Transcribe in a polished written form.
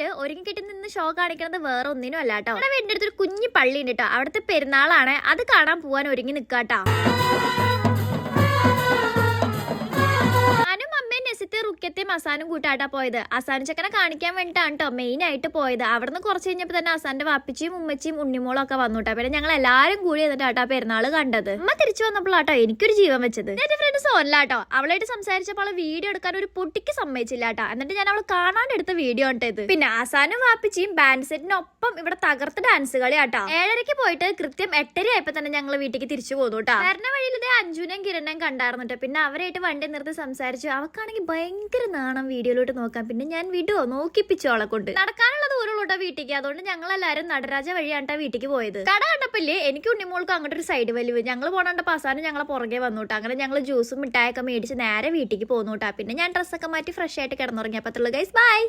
വീഡിയോയില് ഒരുങ്ങിക്കെട്ടി നിന്ന് ഷോ കാണിക്കുന്നത് വേറെ ഒന്നിനും അല്ല കേട്ടോ. നമ്മുടെ വീടിന്റെ അടുത്തൊരു കുഞ്ഞു പള്ളി ഉണ്ട് കേട്ടോ. അവിടുത്തെ പെരുന്നാളാണ്. അത് കാണാൻ പോവാൻ ഒരുങ്ങി നിക്കാട്ടോ. റുക്കത്തെയും അസാനും കൂട്ടാട്ടാ പോയത്. അസാൻ ചക്കനെ കാണിക്കാൻ വേണ്ടിയിട്ടാണ് കേട്ടോ മെയിൻ ആയിട്ട് പോയത്. അവിടുന്ന് കുറച്ച് കഴിഞ്ഞപ്പോൾ തന്നെ അസാന്റെ വാപ്പിച്ചിയും ഉമ്മച്ചിയും ഉണ്ണിമോളും ഒക്കെ വന്നുട്ടാ. പിന്നെ ഞങ്ങൾ എല്ലാരും കൂടി എന്നിട്ടാ പെരുന്നാള് കണ്ടത്. അമ്മ തിരിച്ചു വന്നപ്പോഴാട്ടോ എനിക്കൊരു ജീവൻ വെച്ചത്. എന്റെ ഫ്രണ്ട് സോനലാട്ടോ. അവളായിട്ട് സംസാരിച്ചപ്പോൾ വീഡിയോ എടുക്കാൻ ഒരു പൊട്ടിക്ക് സമ്മതിച്ചില്ല കേട്ടോ. എന്നിട്ട് ഞാൻ അവൾ കാണാണ്ട് എടുത്ത വീഡിയോ ഇത്. പിന്നെ അസാനും വാപ്പിച്ചിയും ബാൻഡ് സെറ്റിനൊപ്പം ഇവിടെ തകർത്ത് ഡാൻസ് കളി ആട്ടോ. 7:30 പോയിട്ട് കൃത്യം 8:30 ആയപ്പോ തന്നെ ഞങ്ങൾ വീട്ടിലേക്ക് തിരിച്ചു പോന്നു കേട്ടോ. വരുന്ന വഴിയിൽ ഇതേ അഞ്ജുനെയും കിരണയും കണ്ടായിരുന്നിട്ട്. പിന്നെ അവരായിട്ട് വണ്ടി നിർത്തി സംസാരിച്ചു. അവക്കാണെങ്കിൽ ഭയങ്കര നാണം വീഡിയോയിലോട്ട് നോക്കാം. പിന്നെ ഞാൻ വിടുവോ നോക്കിപ്പിച്ചു അവളെ കൊണ്ട്. നടക്കാനുള്ള ദൂരമുള്ളൂട്ടോ വീട്ടിലേക്ക്. അതുകൊണ്ട് ഞങ്ങൾ എല്ലാവരും നടരാജ വഴിയാണ്ടാ വീട്ടിലേക്ക് പോയത്. കട കണ്ടപ്പില്ലേ എനിക്ക് ഉണ്ണിമോൾക്ക് അങ്ങോട്ട് ഒരു സൈഡ് വലിവ്. ഞങ്ങൾ പോകണ്ട അവസാനം ഞങ്ങളെ പുറകെ വന്നുട്ടോ. അങ്ങനെ ഞങ്ങൾ ജ്യൂസും മിഠായൊക്കെ മേടിച്ച് നേരെ വീട്ടിലേക്ക് പോന്നുട്ടാ. പിന്നെ ഞാൻ ഡ്രസ്സൊക്കെ മാറ്റി ഫ്രഷ് ആയിട്ട് കിടന്നുറങ്ങിയപ്പത്തുള്ളൂ ഗൈസ്. ബൈ.